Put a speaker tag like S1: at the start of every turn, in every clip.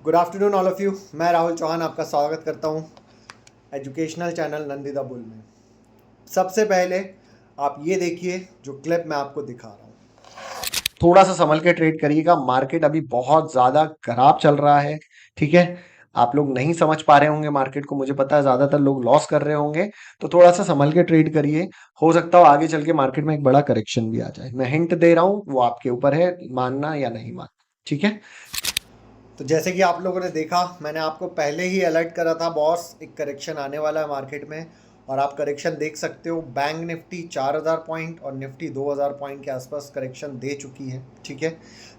S1: Good afternoon all of you. मैं राहुल चौहान आपका स्वागत करता हूँ एजुकेशनल चैनल नंदिता बुल में। सबसे पहले आप ये देखिए जो क्लिप मैं आपको दिखा रहा हूँ। थोड़ा सा संभल के ट्रेड करिएगा, मार्केट अभी बहुत ज़्यादा खराब चल रहा है। ठीक है, आप लोग नहीं समझ पा रहे होंगे मार्केट को, मुझे पता है ज़्यादातर लोग लॉस कर रहे होंगे, तो थोड़ा सा संभल के ट्रेड करिए। हो सकता हो आगे चल के मार्केट में एक बड़ा करेक्शन भी आ जाए। मैं हिंट दे रहा हूँ, वो आपके ऊपर है मानना या नहीं मानना। ठीक है, तो जैसे कि आप लोगों ने देखा, मैंने आपको पहले ही अलर्ट करा था बॉस, एक करेक्शन आने वाला है मार्केट में। और आप करेक्शन देख सकते हो, बैंक निफ्टी 4000 पॉइंट और निफ्टी 2000 पॉइंट के आसपास करेक्शन दे चुकी है। ठीक है,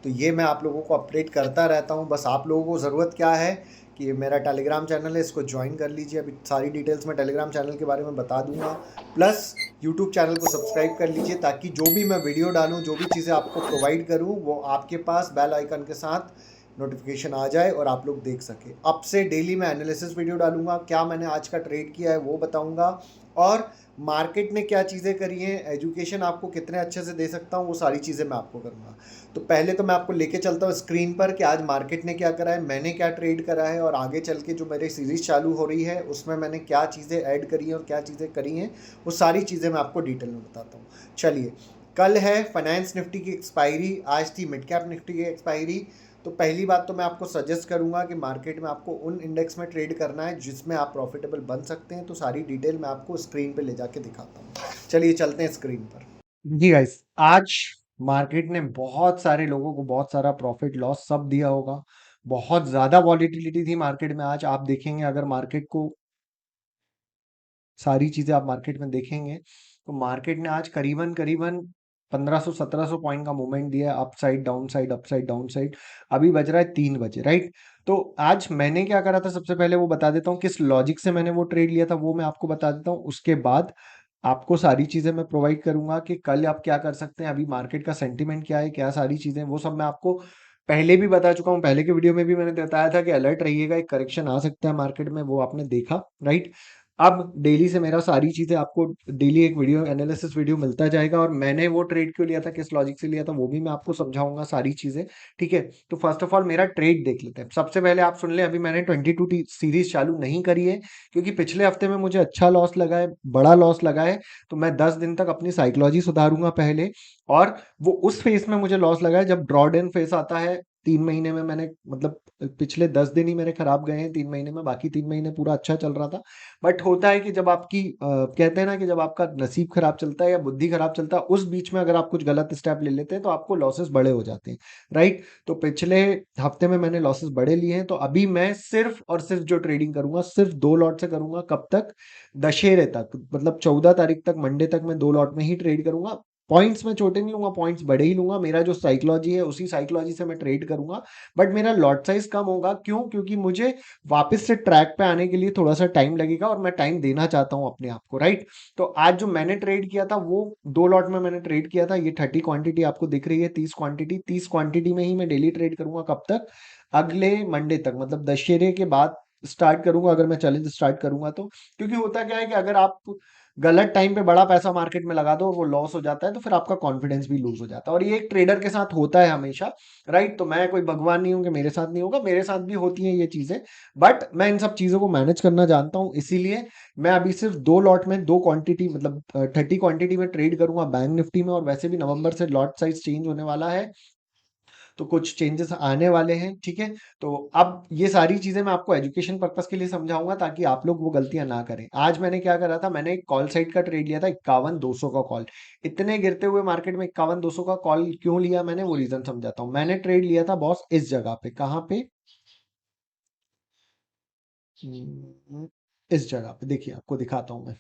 S1: तो ये मैं आप लोगों को अपडेट करता रहता हूँ। बस आप लोगों को ज़रूरत क्या है कि मेरा टेलीग्राम चैनल है, इसको ज्वाइन कर लीजिए। अभी सारी डिटेल्स मैं टेलीग्राम चैनल के बारे में बता दूंगा। प्लस यूट्यूब चैनल को सब्सक्राइब कर लीजिए, ताकि जो भी मैं वीडियो डालूँ, जो भी चीज़ें आपको प्रोवाइड करूँ, वो आपके पास बेल आइकन के साथ नोटिफिकेशन आ जाए और आप लोग देख सके। अब से डेली मैं एनालिसिस वीडियो डालूंगा, क्या मैंने आज का ट्रेड किया है वो बताऊंगा, और मार्केट ने क्या चीज़ें करी हैं, एजुकेशन आपको कितने अच्छे से दे सकता हूँ, वो सारी चीज़ें मैं आपको करूँगा। तो पहले तो मैं आपको लेके चलता हूँ स्क्रीन पर कि आज मार्केट ने क्या करा है, मैंने क्या ट्रेड करा है, और आगे चल के जो मेरी सीरीज़ चालू हो रही है उसमें मैंने क्या चीज़ें ऐड करी हैं और क्या चीज़ें करी हैं, वो सारी चीज़ें मैं आपको डिटेल में बताता हूँ। चलिए, कल है फाइनेंस निफ्टी की एक्सपायरी, आज थी मिड कैप निफ्टी की एक्सपायरी। तो पहली बात तो मैं आपको सजेस्ट करूंगा कि मार्केट में आपको उन इंडेक्स में ट्रेड करना है जिसमें आप प्रॉफिटेबल बन सकते हैं। तो सारी डिटेल मैं आपको स्क्रीन पे ले जाके दिखाता हूँ। चलिए चलते हैं स्क्रीन पर। जी गाइस, आज मार्केट ने बहुत सारे लोगों को बहुत सारा प्रॉफिट लॉस सब दिया होगा। बहुत ज्यादा वॉलीटिलिटी थी मार्केट में आज। आप देखेंगे, अगर मार्केट को सारी चीजें आप मार्केट में देखेंगे, तो मार्केट ने आज करीबन करीबन 1500-1700 पॉइंट का मूवमेंट दिया है, upside down side upside down side. अभी बज रहा है 3 बजे, राइट। तो आज मैंने क्या करा था, सबसे पहले वो बता देता हूँ, किस लॉजिक से मैंने वो ट्रेड लिया था वो मैं आपको बता देता हूँ। उसके बाद आपको सारी चीजें मैं प्रोवाइड करूंगा कि कल आप क्या कर सकते हैं, अभी मार्केट का सेंटीमेंट क्या है, क्या सारी चीजें, वो सब मैं आपको पहले भी बता चुका हूँ। पहले के वीडियो में भी मैंने बताया था कि अलर्ट रहिएगा, एक करेक्शन आ सकता है मार्केट में, वो आपने देखा, राइट। अब डेली से मेरा सारी चीजें आपको डेली एक वीडियो एनालिसिस वीडियो मिलता जाएगा, और मैंने वो ट्रेड क्यों लिया था, किस लॉजिक से लिया था, वो भी मैं आपको समझाऊंगा सारी चीजें। ठीक है, तो फर्स्ट ऑफ ऑल मेरा ट्रेड देख लेते हैं। सबसे पहले आप सुन लें, अभी मैंने 22 सीरीज चालू नहीं करी है, क्योंकि पिछले हफ्ते में मुझे अच्छा लॉस लगा है, बड़ा लॉस लगा है। तो मैं 10 दिन तक अपनी साइकोलॉजी सुधारूंगा पहले। और वो उस फेस में मुझे लॉस लगा है जब ड्रॉडाउन फेस आता है 3 महीने में। मैंने मतलब पिछले 10 दिन ही मेरे खराब गए हैं 3 महीने में, बाकी 3 महीने पूरा अच्छा चल रहा था। बट होता है कि जब आपकी कहते हैं ना कि जब आपका नसीब खराब चलता है या बुद्धि खराब चलता है, उस बीच में अगर आप कुछ गलत स्टेप ले लेते हैं तो आपको लॉसेस बड़े हो जाते हैं, राइट। तो पिछले हफ्ते में मैंने लॉसेस बड़े लिए हैं। तो अभी मैं सिर्फ और सिर्फ जो ट्रेडिंग करूंगा, सिर्फ 2 लॉट से करूंगा। कब तक? दशहरे तक, मतलब 14 तारीख तक, मंडे तक मैं 2 लॉट में ही ट्रेड करूंगा। पॉइंट्स में छोटे नहीं लूंगा, पॉइंट्स बड़े ही लूंगा। मेरा जो साइकोलॉजी है उसी साइकोलॉजी से मैं ट्रेड करूंगा। बट मेरा लॉट साइज कम होगा, क्यों? क्योंकि मुझे वापस से ट्रैक पे आने के लिए थोड़ा सा टाइम लगेगा, और मैं टाइम देना चाहता हूं अपने आप को, राइट। तो आज जो मैंने ट्रेड किया था वो 2 लॉट में मैंने ट्रेड किया था। ये 30 क्वांटिटी आपको दिख रही है, 30 क्वांटिटी, 30 क्वांटिटी में ही मैं डेली ट्रेड करूंगा। कब तक? अगले मंडे तक, मतलब दशहरे के बाद स्टार्ट करूंगा, अगर मैं चैलेंज स्टार्ट करूंगा तो। क्योंकि होता क्या है कि अगर आप गलत टाइम पे बड़ा पैसा मार्केट में लगा दो और वो लॉस हो जाता है, तो फिर आपका कॉन्फिडेंस भी लूज हो जाता है, और ये एक ट्रेडर के साथ होता है हमेशा, राइट। तो मैं कोई भगवान नहीं हूं कि मेरे साथ नहीं होगा, मेरे साथ भी होती हैं ये चीजें। बट मैं इन सब चीजों को मैनेज करना जानता हूं, इसीलिए मैं अभी सिर्फ 2 लॉट में 2 क्वांटिटी, मतलब 30 क्वांटिटी में ट्रेड करूंगा बैंक निफ्टी में। और वैसे भी नवंबर से लॉट साइज चेंज होने वाला है, तो कुछ चेंजेस आने वाले हैं, ठीक है। तो अब ये सारी चीजें मैं आपको एजुकेशन पर्पस के लिए समझाऊंगा, ताकि आप लोग वो गलतियां ना करें। आज मैंने क्या करा था, मैंने एक कॉल साइड का ट्रेड लिया था, 51-200 का कॉल। इतने गिरते हुए मार्केट में 51-200 का कॉल क्यों लिया मैंने, वो रीजन समझाता हूँ। मैंने ट्रेड लिया था बॉस इस जगह पे, कहाँ पे? हम्म, इस जगह पे देखिए, आपको दिखाता हूं मैं।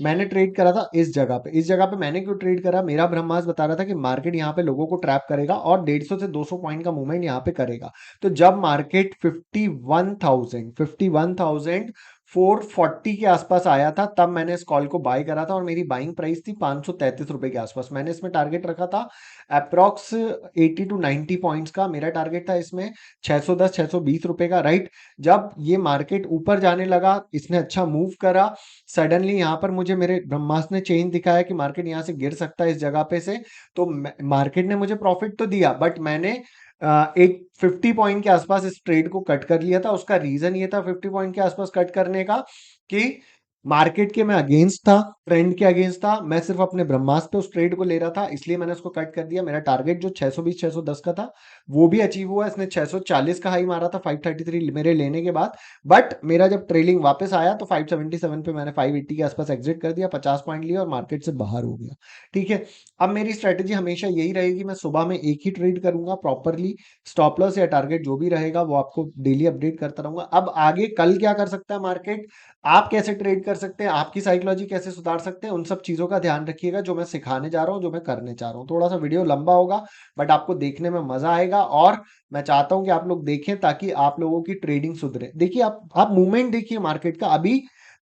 S1: मैंने ट्रेड करा था इस जगह पे। इस जगह पे मैंने क्यों ट्रेड करा, मेरा ब्रह्मास्त्र बता रहा था कि मार्केट यहाँ पे लोगों को ट्रैप करेगा और 150 से 200 पॉइंट का मूवमेंट यहाँ पे करेगा। तो जब मार्केट 51,440 के आसपास आया था, तब मैंने इस कॉल को बाय करा था, और मेरी बाइंग प्राइस थी 533 रुपए के आसपास। मैंने इसमें टारगेट रखा था अप्रोक्स 80 to 90 पॉइंट्स का। मेरा टारगेट था इसमें 610-620 रुपए का, राइट। जब ये मार्केट ऊपर जाने लगा, इसने अच्छा मूव करा, सडनली यहाँ पर मुझे मेरे ब्रह्मास्त्र ने चेंज दिखाया कि मार्केट यहाँ से गिर सकता है इस जगह पे से। तो मार्केट ने मुझे प्रॉफिट तो दिया, बट मैंने एक 50 पॉइंट के आसपास इस ट्रेड को कट कर लिया था। उसका रीजन ये था 50 पॉइंट के आसपास कट करने का कि मार्केट के मैं अगेंस्ट था, ट्रेंड के अगेंस्ट था, मैं सिर्फ अपने ब्रह्मास्त्र पे उस ट्रेड को ले रहा था, इसलिए मैंने उसको कट कर दिया। मेरा टारगेट जो 620 610 का था वो भी अचीव हुआ। इसने 640 का हाई मारा था 533 मेरे लेने के बाद, बट मेरा जब ट्रेलिंग वापस आया तो 577 पे मैंने 580 के आसपास एग्जिट कर दिया, 50 पॉइंट लिया और मार्केट से बाहर हो गया। ठीक है, अब मेरी स्ट्रेटेजी हमेशा यही रहेगी, मैं सुबह में एक ही ट्रेड करूंगा प्रॉपरली, स्टॉप लॉस या टारगेट जो भी रहेगा वो आपको डेली अपडेट करता रहूंगा। अब आगे कल क्या कर सकता है मार्केट, आप कैसे ट्रेड कर सकते हैं, आपकी साइकोलॉजी कैसे सुधार सकते हैं, उन सब चीजों का ध्यान रखिएगा जो मैं सिखाने जा रहा हूं, जो मैं करने चाह रहा हूं। थोड़ा सा वीडियो लंबा होगा बट आपको देखने में मजा आएगा, और मैं चाहता हूं कि आप लोग देखें ताकि आप लोगों की ट्रेडिंग सुधरे। देखिए आप मूवमेंट देखिए मार्केट का, अभी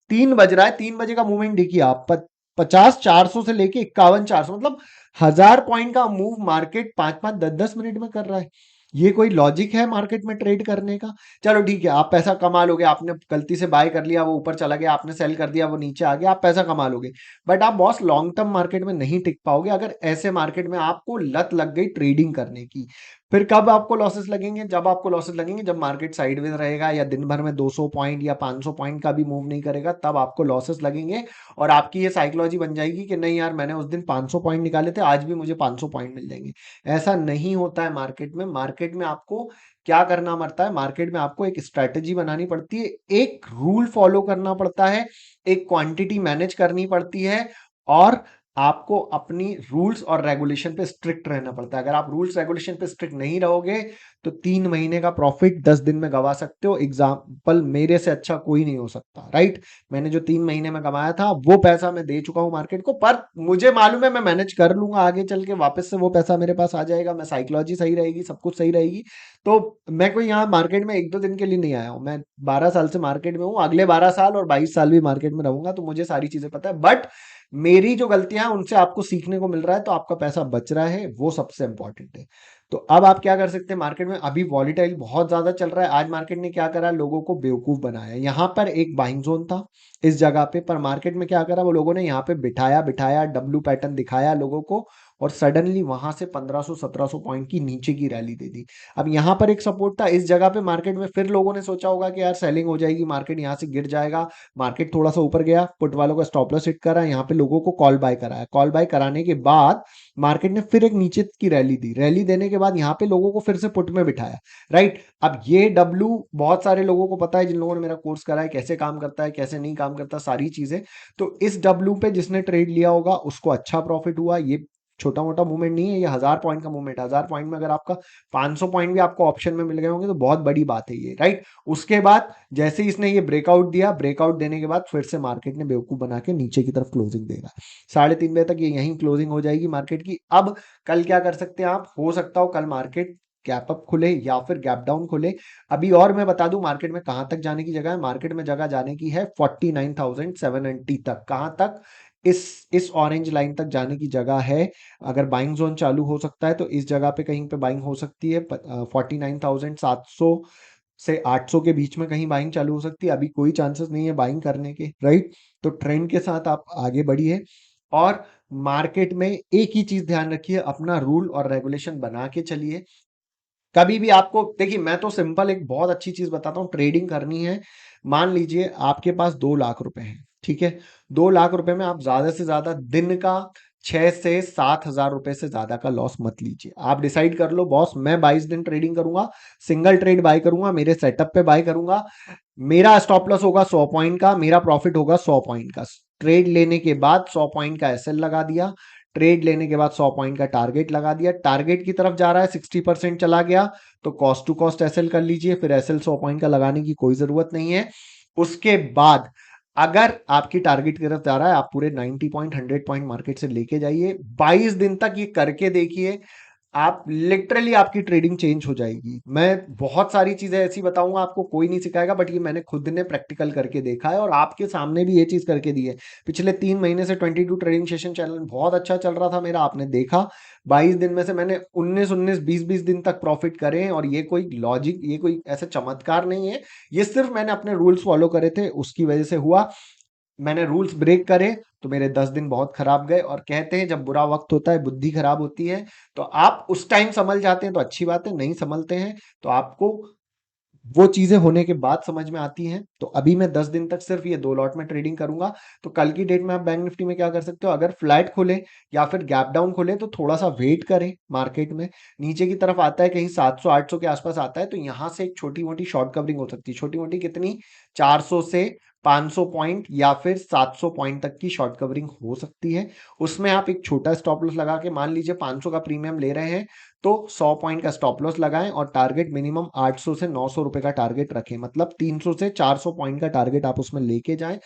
S1: 3 बज रहा है, 3 बजे का मूवमेंट देखिए आप, 50 400 से लेके 51 400, मतलब 1000 पॉइंट का मूव मार्केट 5 5 10 10 मिनट में कर रहा है। ये कोई लॉजिक है मार्केट में ट्रेड करने का? चलो ठीक है, आप पैसा कमा लोगे, आपने गलती से बाय कर लिया वो ऊपर चला गया, आपने सेल कर दिया वो नीचे आ गया, आप पैसा कमा लोगे, बट आप बॉस लॉन्ग टर्म मार्केट में नहीं टिक पाओगे अगर ऐसे मार्केट में आपको लत लग गई ट्रेडिंग करने की। फिर कब आपको लॉसेस लगेंगे? जब आपको लॉसेस लगेंगे जब मार्केट साइडवेज रहेगा या दिन भर में 200 पॉइंट या 500 पॉइंट का भी मूव नहीं करेगा, तब आपको लॉसेस लगेंगे। और आपकी ये साइकोलॉजी बन जाएगी कि नहीं यार, मैंने उस दिन 500 पॉइंट निकाले थे, आज भी मुझे 500 पॉइंट मिल जाएंगे। ऐसा नहीं होता है मार्केट में। मार्केट में आपको क्या करना पड़ता है, मार्केट में आपको एक स्ट्रैटेजी बनानी पड़ती है, एक रूल फॉलो करना पड़ता है, एक क्वांटिटी मैनेज करनी पड़ती है, और आपको अपनी रूल्स और रेगुलेशन पे स्ट्रिक्ट रहना पड़ता है। अगर आप रूल्स रेगुलेशन पे स्ट्रिक्ट नहीं रहोगे तो 3 महीने का प्रॉफिट 10 दिन में गवा सकते हो। एग्जाम्पल मेरे से अच्छा कोई नहीं हो सकता, राइट? मैंने जो 3 महीने में कमाया था वो पैसा मैं दे चुका हूं मार्केट को, पर मुझे मालूम है मैं मैनेज कर लूंगा, आगे चल के वापस से वो पैसा मेरे पास आ जाएगा, मैं साइकोलॉजी सही रहेगी, सब कुछ सही रहेगी। तो मैं कोई यहाँ मार्केट में 1 2 दिन के लिए नहीं आया हूँ, मैं 12 साल से मार्केट में हूँ, अगले 12 साल और 22 साल भी मार्केट में रहूंगा, तो मुझे सारी चीजें पता है। बट मेरी जो गलतियां हैं उनसे आपको सीखने को मिल रहा है, तो आपका पैसा बच रहा है, वो सबसे इंपॉर्टेंट है। तो अब आप क्या कर सकते हैं मार्केट में, अभी वॉलीटाइल बहुत ज्यादा चल रहा है। आज मार्केट ने क्या करा, लोगों को बेवकूफ बनाया। यहाँ पर एक बाइंग जोन था इस जगह पे, पर मार्केट में क्या करा, वो लोगों ने यहाँ पे बिठाया बिठाया डब्ल्यू पैटर्न दिखाया लोगों को, और सडनली वहां से 1500 1700 पॉइंट की नीचे की रैली दे दी। अब यहाँ पर एक सपोर्ट था इस जगह पे मार्केट में, फिर लोगों ने सोचा होगा कि यार सेलिंग हो जाएगी, मार्केट यहाँ से गिर जाएगा। मार्केट थोड़ा सा ऊपर गया, पुट वालों का स्टॉप लॉस हिट करा, यहाँ पे लोगों को कॉल बाय कराया, कॉल बाय कराने के बाद मार्केट ने फिर एक नीचे की रैली दी, रैली देने के बाद यहाँ पे लोगों को फिर से पुट में बिठाया, राइट? अब ये डब्लू बहुत सारे लोगों को पता है, जिन लोगों ने मेरा कोर्स करा है, कैसे काम करता है कैसे नहीं काम करता सारी चीजें। तो इस डब्लू पे जिसने ट्रेड लिया होगा उसको अच्छा प्रॉफिट हुआ। ये छोटा मोटा मूवमेंट नहीं है, ये 1000 पॉइंट का मूवमेंट। 1000 पॉइंट में अगर आपका 500 पॉइंट भी आपको ऑप्शन में मिल गए होंगे तो बहुत बड़ी बात है ये, राइट? उसके बाद जैसे ही इसने ये ब्रेकआउट दिया, ब्रेकआउट देने के बाद फिर से मार्केट ने बेवकूफ बना के नीचे की तरफ क्लोजिंग देगा। 3:30 बजे तक ये यहीं क्लोजिंग हो जाएगी मार्केट की। अब कल क्या कर सकते हैं आप, हो सकता हो कल मार्केट गैप अप खुले या फिर गैप डाउन खुले। अभी और मैं बता दूं मार्केट में कहां तक जाने की जगह है, मार्केट में जगह जाने की है 49,790 तक। कहां तक? इस ऑरेंज लाइन तक जाने की जगह है। अगर बाइंग जोन चालू हो सकता है तो इस जगह पे कहीं पे बाइंग हो सकती है, 49,700 से 800 के बीच में कहीं बाइंग चालू हो सकती है। अभी कोई चांसेस नहीं है बाइंग करने के, राइट? तो ट्रेंड के साथ आप आगे बढ़िए, और मार्केट में एक ही चीज ध्यान रखिए, अपना रूल और रेगुलेशन बना के चलिए। कभी भी आपको देखिए, मैं तो सिंपल एक बहुत अच्छी चीज बताता हूँ, ट्रेडिंग करनी है। मान लीजिए आपके पास 2 लाख रुपए हैं, ठीक है? 2 लाख रुपए में आप ज्यादा से ज्यादा दिन का 6 से 7 हजार रुपए से ज्यादा का लॉस मत लीजिए। आप डिसाइड कर लो बॉस, मैं 22 दिन ट्रेडिंग करूंगा, सिंगल ट्रेड बाय करूंगा, मेरे सेटअप पे बाय करूंगा, मेरा स्टॉप लॉस होगा 100 पॉइंट का, मेरा प्रॉफिट होगा 100 पॉइंट का। ट्रेड लेने के बाद 100 पॉइंट का एसएल लगा दिया, ट्रेड लेने के बाद 100 पॉइंट का टारगेट लगा दिया, टारगेट की तरफ जा रहा है 60% चला गया तो कॉस्ट टू कॉस्ट एसएल कर लीजिए, फिर एसएल 100 पॉइंट का लगाने की कोई जरूरत नहीं है। उसके बाद अगर आपकी टारगेट की तरफ जा रहा है, आप पूरे 90 पॉइंट 100 पॉइंट मार्केट से लेके जाइए, 22 दिन तक ये करके देखिए, आप लिटरली आपकी ट्रेडिंग चेंज हो जाएगी। मैं बहुत सारी चीजें ऐसी बताऊंगा आपको, कोई नहीं सिखाएगा, बट ये मैंने खुद ने प्रैक्टिकल करके देखा है और आपके सामने भी ये चीज करके दी है। पिछले 3 महीने से 22 ट्रेडिंग सेशन चैनल बहुत अच्छा चल रहा था मेरा, आपने देखा। 22 दिन में से मैंने 19 20 दिन तक प्रॉफिट करे हैं, और ये कोई लॉजिक, ये कोई ऐसा चमत्कार नहीं है, ये सिर्फ मैंने अपने रूल्स फॉलो करे थे उसकी वजह से हुआ। मैंने रूल्स ब्रेक करे तो मेरे 10 दिन बहुत खराब गए। और कहते हैं जब बुरा वक्त होता है बुद्धि खराब होती है। तो आप उस टाइम संभल जाते हैं तो अच्छी बात है, नहीं संभलते हैं तो आपको वो चीजें होने के बाद समझ में आती हैं। तो अभी मैं 10 दिन तक सिर्फ ये 2 लॉट में ट्रेडिंग करूंगा। तो कल की डेट में आप बैंक निफ्टी में क्या कर सकते हो, अगर फ्लैट खोले या फिर गैप डाउन खोले तो थोड़ा सा वेट करें मार्केट में। नीचे की तरफ आता है कहीं 700 800 के आसपास आता है तो यहां से एक छोटी मोटी शॉर्ट कवरिंग हो सकती है। छोटी मोटी कितनी, 400 से 500 पॉइंट या फिर 700 पॉइंट तक की शॉर्ट कवरिंग हो सकती है। उसमें आप एक छोटा स्टॉप लॉस लगा के, मान लीजिए 500 का प्रीमियम ले रहे हैं तो 100 पॉइंट का स्टॉप लॉस लगाएं और टारगेट मिनिमम 800 से 900 रुपए का टारगेट रखें। मतलब 300 से 400 पॉइंट का टारगेट आप उसमें लेके जाएं।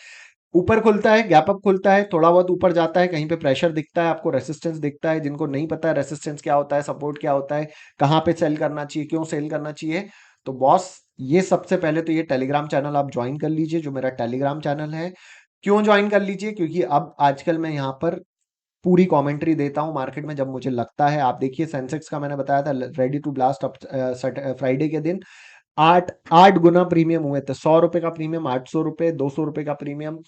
S1: ऊपर खुलता है, गैप अप खुलता है, थोड़ा बहुत ऊपर जाता है, कहीं पे प्रेशर दिखता है, आपको रेसिस्टेंस दिखता है। जिनको नहीं पता है रेसिस्टेंस क्या होता है, सपोर्ट क्या होता है, कहाँ पे सेल करना चाहिए, क्यों सेल करना चाहिए, तो बॉस ये सबसे पहले तो ये टेलीग्राम चैनल आप ज्वाइन कर लीजिए, जो मेरा टेलीग्राम चैनल है। क्यों ज्वाइन कर लीजिए, क्योंकि अब आजकल मैं यहाँ पर पूरी कमेंट्री देता हूँ मार्केट में जब मुझे लगता है। आप देखिए सेंसेक्स का मैंने बताया था रेडी टू ब्लास्ट फ्राइडे के दिन 8 8 गुना प्रीमियम हुए थे। 100 रुपए का प्रीमियम 800 रुपए, 200 रुपए का प्रीमियम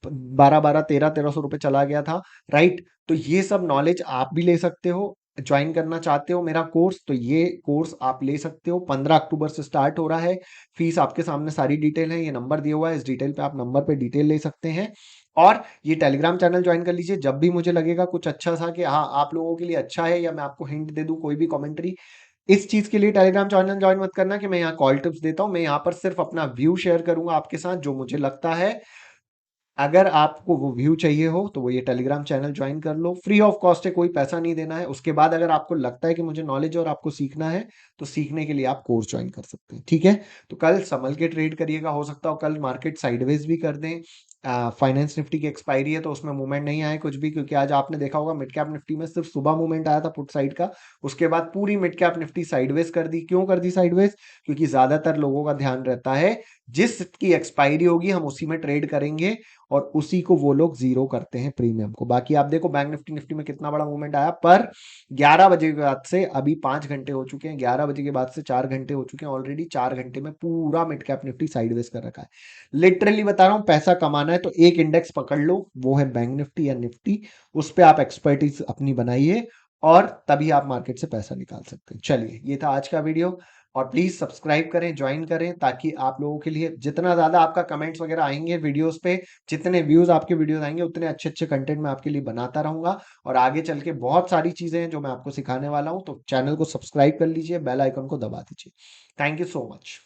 S1: 12 12 13 1300 रुपए चला गया था। राइट, तो ये सब नॉलेज आप भी ले सकते हो। ज्वाइन करना चाहते हो मेरा कोर्स तो ये कोर्स आप ले सकते हो। 15 अक्टूबर से स्टार्ट हो रहा है। फीस आपके सामने सारी डिटेल है, ये नंबर दिया हुआ है, इस डिटेल पे आप नंबर पे डिटेल ले सकते हैं। और ये टेलीग्राम चैनल ज्वाइन कर लीजिए। जब भी मुझे लगेगा कुछ अच्छा सा कि हाँ आप लोगों के लिए अच्छा है, या मैं आपको हिंट दे दूं कोई भी कमेंट्री, इस चीज के लिए टेलीग्राम चैनल ज्वाइन मत करना कि मैं यहाँ कॉल टिप्स देता हूँ। मैं यहाँ पर सिर्फ अपना व्यू शेयर करूंगा आपके साथ, जो मुझे लगता है। अगर आपको वो व्यू चाहिए हो तो वो ये टेलीग्राम चैनल ज्वाइन कर लो, फ्री ऑफ कॉस्ट है, कोई पैसा नहीं देना है। उसके बाद अगर आपको लगता है कि मुझे नॉलेज और आपको सीखना है तो सीखने के लिए आप कोर्स ज्वाइन कर सकते हैं। ठीक है, तो कल संभल के ट्रेड करिएगा, हो सकता हो कल मार्केट साइडवेज भी कर दें। फाइनेंस निफ्टी की एक्सपायरी है तो उसमें मूवमेंट नहीं आए कुछ भी, क्योंकि आज आपने देखा होगा मिड कैप निफ्टी में सिर्फ सुबह मूवमेंट आया था पुट साइड का। उसके बाद पूरी मिड कैप निफ्टी साइडवेज कर दी। क्यों कर दी साइडवेज, क्योंकि ज्यादातर लोगों का ध्यान रहता है जिसकी एक्सपायरी होगी हम उसी में ट्रेड करेंगे, और उसी को वो लोग जीरो करते हैं प्रीमियम को। बाकी आप देखो बैंक निफ्टी निफ्टी में कितना बड़ा मूवमेंट आया, पर 11 बजे के बाद से अभी 5 घंटे हो चुके हैं, 11 बजे के बाद से 4 घंटे हो चुके हैं ऑलरेडी। 4 घंटे में पूरा मिड कैप निफ्टी साइडवेज कर रखा है। लिटरली बता रहा हूं, पैसा कमाना है तो एक इंडेक्स पकड़ लो, वो है बैंक निफ्टी या निफ्टी। उस पर आप एक्सपर्टीज अपनी बनाइए और तभी आप मार्केट से पैसा निकाल सकते हैं। चलिए, ये था आज का वीडियो। और प्लीज सब्सक्राइब करें, ज्वाइन करें, ताकि आप लोगों के लिए जितना ज्यादा आपका कमेंट्स वगैरह आएंगे वीडियोस पे, जितने व्यूज आपके वीडियोस आएंगे, उतने अच्छे अच्छे कंटेंट मैं आपके लिए बनाता रहूंगा। और आगे चल के बहुत सारी चीजें हैं जो मैं आपको सिखाने वाला हूं। तो चैनल को सब्सक्राइब कर लीजिए, बेल आइकन को दबा दीजिए। Thank you so much.